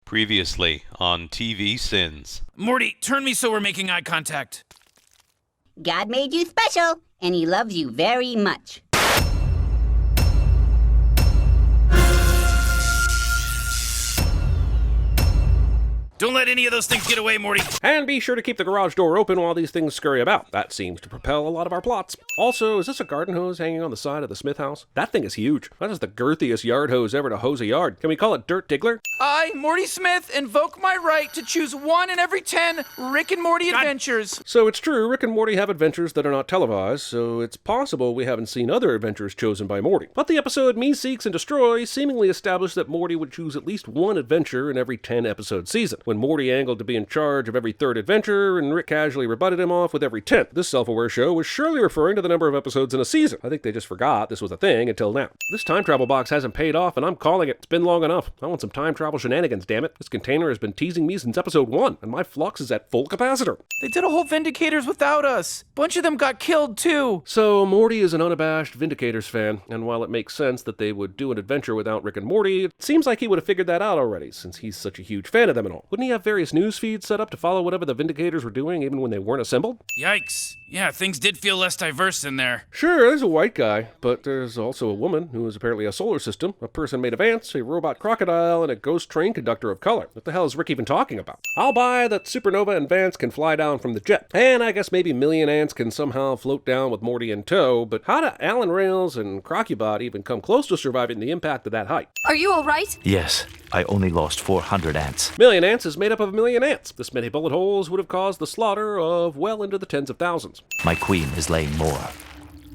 Previously on TVSins. Morty, turn me so we're making eye contact. God made you special, and he loves you very much. Don't let any of those things get away, Morty. And be sure to keep the garage door open while these things scurry about. That seems to propel a lot of our plots. Also, is this a garden hose hanging on the side of the Smith house? That thing is huge. That is the girthiest yard hose ever to hose a yard. Can we call it Dirt Diggler? I, Morty Smith, invoke my right to choose one in every 10 Rick and Morty adventures. So it's true, Rick and Morty have adventures that are not televised, so it's possible we haven't seen other adventures chosen by Morty. But the episode Me Seeks and Destroy seemingly established that Morty would choose at least one adventure in every 10-episode season. When Morty angled to be in charge of every third adventure, and Rick casually rebutted him off with every 10th. This self-aware show was surely referring to the number of episodes in a season. I think they just forgot this was a thing until now. This time travel box hasn't paid off, and I'm calling it. It's been long enough. I want some time travel shenanigans, damn it. This container has been teasing me since episode 1, and my flux is at full capacitor. They did a whole Vindicators without us. Bunch of them got killed, too. So Morty is an unabashed Vindicators fan, and while it makes sense that they would do an adventure without Rick and Morty, it seems like he would have figured that out already, since he's such a huge fan of them and all. Wouldn't he have various news feeds set up to follow whatever the Vindicators were doing, even when they weren't assembled? Yikes. Yeah, things did feel less diverse in there. Sure, there's a white guy, but there's also a woman who is apparently a solar system, a person made of ants, a robot crocodile, and a ghost train conductor of color. What the hell is Rick even talking about? I'll buy that Supernova and Vance can fly down from the jet. And I guess maybe Million Ants can somehow float down with Morty in tow, but how do Alan Rails and Crocubot even come close to surviving the impact of that height? Are you all right? Yes, I only lost 400 ants. Million Ants is made up of a million ants. This many bullet holes would have caused the slaughter of well into the tens of thousands. My queen is laying more.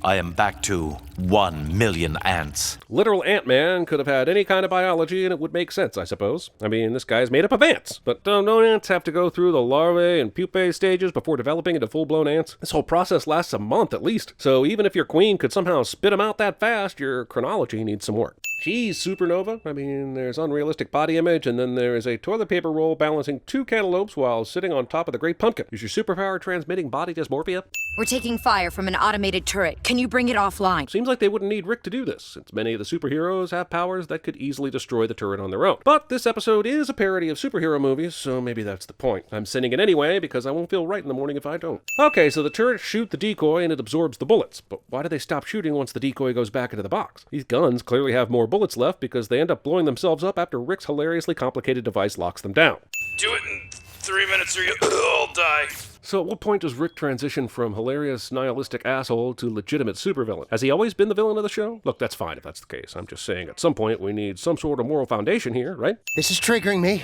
I am back to 1 million ants. Literal Ant-Man could have had any kind of biology and it would make sense, I suppose. I mean, this guy's made up of ants. But don't ants have to go through the larvae and pupae stages before developing into full-blown ants? This whole process lasts a month at least. So even if your queen could somehow spit them out that fast, your chronology needs some work. Geez, Supernova. I mean, there's unrealistic body image, and then there is a toilet paper roll balancing 2 cantaloupes while sitting on top of the Great Pumpkin. Is your superpower transmitting body dysmorphia? We're taking fire from an automated turret. Can you bring it offline? Seems like they wouldn't need Rick to do this, since many of the superheroes have powers that could easily destroy the turret on their own. But this episode is a parody of superhero movies, so maybe that's the point. I'm sending it anyway, because I won't feel right in the morning if I don't. Okay, so the turret shoots the decoy and it absorbs the bullets. But why do they stop shooting once the decoy goes back into the box? These guns clearly have more bullets left because they end up blowing themselves up after Rick's hilariously complicated device locks them down. Do it in 3 minutes or you'll all die. So at what point does Rick transition from hilarious nihilistic asshole to legitimate supervillain? Has he always been the villain of the show? Look, that's fine if that's the case. I'm just saying at some point we need some sort of moral foundation here, right? This is triggering me.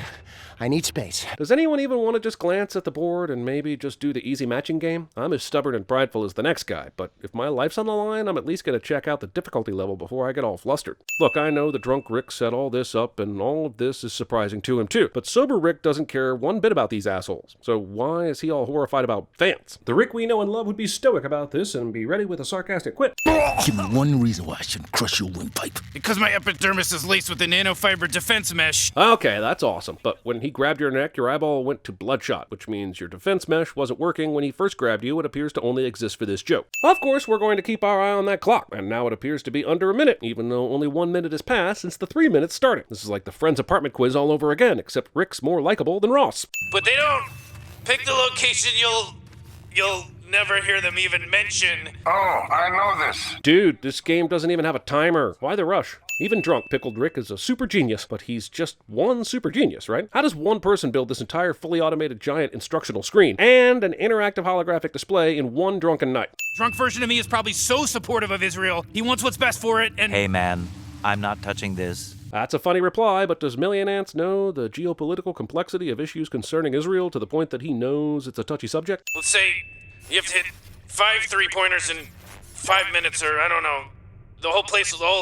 I need space. Does anyone even want to just glance at the board and maybe just do the easy matching game? I'm as stubborn and prideful as the next guy, but if my life's on the line, I'm at least going to check out the difficulty level before I get all flustered. Look, I know the drunk Rick set all this up, and all of this is surprising to him too, but sober Rick doesn't care one bit about these assholes. So why is he all horrified about Vance? The Rick we know and love would be stoic about this and be ready with a sarcastic quip. Give me one reason why I shouldn't crush your windpipe. Because my epidermis is laced with a nanofiber defense mesh. Okay, that's awesome. But when he grabbed your neck, your eyeball went to bloodshot, which means your defense mesh wasn't working when he first grabbed you. It appears to only exist for this joke. Of course, we're going to keep our eye on that clock, and now it appears to be under a minute, even though only 1 minute has passed since the 3 minutes started. This is like the Friends apartment quiz all over again, except Rick's more likable than Ross. But they don't pick the location you'll never hear them even mention. Oh, I know this. Dude, this game doesn't even have a timer. Why the rush? Even drunk, Pickled Rick is a super genius, but he's just one super genius, right? How does one person build this entire fully automated giant instructional screen and an interactive holographic display in one drunken night? Drunk version of me is probably so supportive of Israel. He wants what's best for it, and... Hey man, I'm not touching this. That's a funny reply, but does Million Ants know the geopolitical complexity of issues concerning Israel to the point that he knows it's a touchy subject? Let's say you have to hit 5 3-pointers in 5 minutes, or I don't know. The whole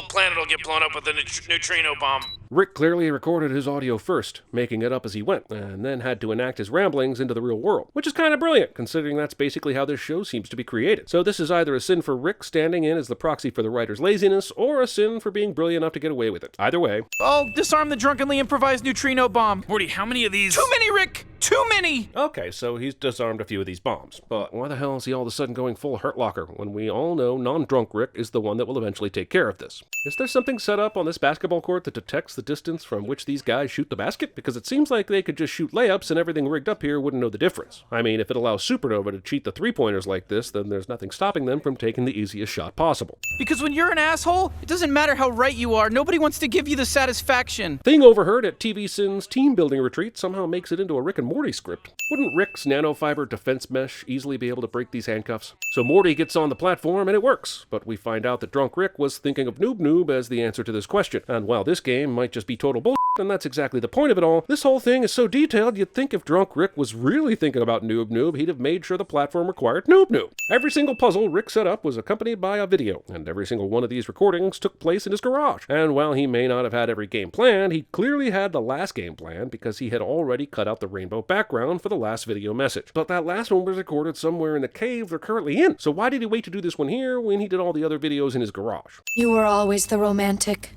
planet will get blown up with a neutrino bomb. Rick clearly recorded his audio first, making it up as he went, and then had to enact his ramblings into the real world, which is kind of brilliant, considering that's basically how this show seems to be created. So this is either a sin for Rick standing in as the proxy for the writer's laziness, or a sin for being brilliant enough to get away with it. Either way. I'll disarm the drunkenly improvised neutrino bomb. Morty, how many of these... Too many, Rick! Too many! Okay, so he's disarmed a few of these bombs. But why the hell is he all of a sudden going full Hurt Locker when we all know non-drunk Rick is the one that will eventually take care of this? Is there something set up on this basketball court that detects the distance from which these guys shoot the basket? Because it seems like they could just shoot layups and everything rigged up here wouldn't know the difference. I mean, if it allows Supernova to cheat the three-pointers like this, then there's nothing stopping them from taking the easiest shot possible. Because when you're an asshole, it doesn't matter how right you are, nobody wants to give you the satisfaction. Thing overheard at TVSins team building retreat somehow makes it into a Rick and Morty script. Wouldn't Rick's nanofiber defense mesh easily be able to break these handcuffs? So Morty gets on the platform and it works, but we find out that drunk Rick was thinking of Noob Noob as the answer to this question. And while this game might just be total bullshit, and that's exactly the point of it all, this whole thing is so detailed you'd think if drunk Rick was really thinking about Noob Noob, he'd have made sure the platform required Noob Noob. Every single puzzle Rick set up was accompanied by a video, and every single one of these recordings took place in his garage. And while he may not have had every game planned, he clearly had the last game planned because he had already cut out the rainbow background for the last video message. But that last one was recorded somewhere in the cave they're currently in. So why did he wait to do this one here when he did all the other videos in his garage? You were always the romantic,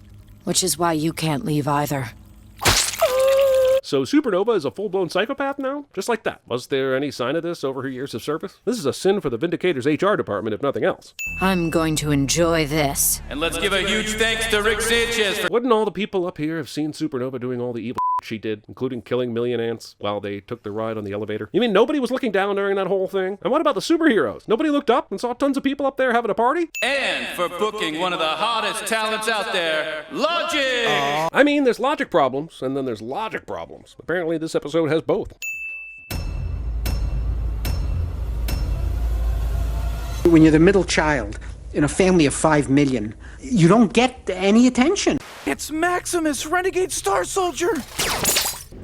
which is why you can't leave either. So Supernova is a full-blown psychopath now? Just like that. Was there any sign of this over her years of service? This is a sin for the Vindicators HR department, if nothing else. I'm going to enjoy this. And let's give a huge thanks to Rick Sanchez for... Wouldn't all the people up here have seen Supernova doing all the evil she did, including killing million ants while they took the ride on the elevator? You mean nobody was looking down during that whole thing? And what about the superheroes? Nobody looked up and saw tons of people up there having a party? And for booking one of the hottest talents out there, Logic! I mean, there's logic problems, and then there's logic problems. Apparently this episode has both. When you're the middle child in a family of 5 million, you don't get any attention. It's Maximus, Renegade Star Soldier!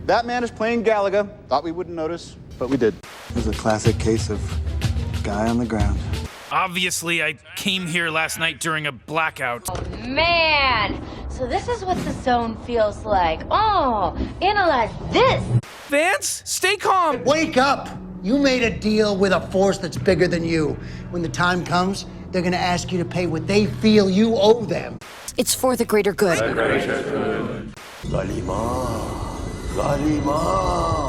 Batman is playing Galaga. Thought we wouldn't notice, but we did. It was a classic case of guy on the ground. Obviously, I came here last night during a blackout. Oh, man! So this is what the zone feels like. Oh, analyze this! Vance, stay calm! Wake up! You made a deal with a force that's bigger than you. When the time comes, they're gonna ask you to pay what they feel you owe them. It's for the greater good. Galima. Galima.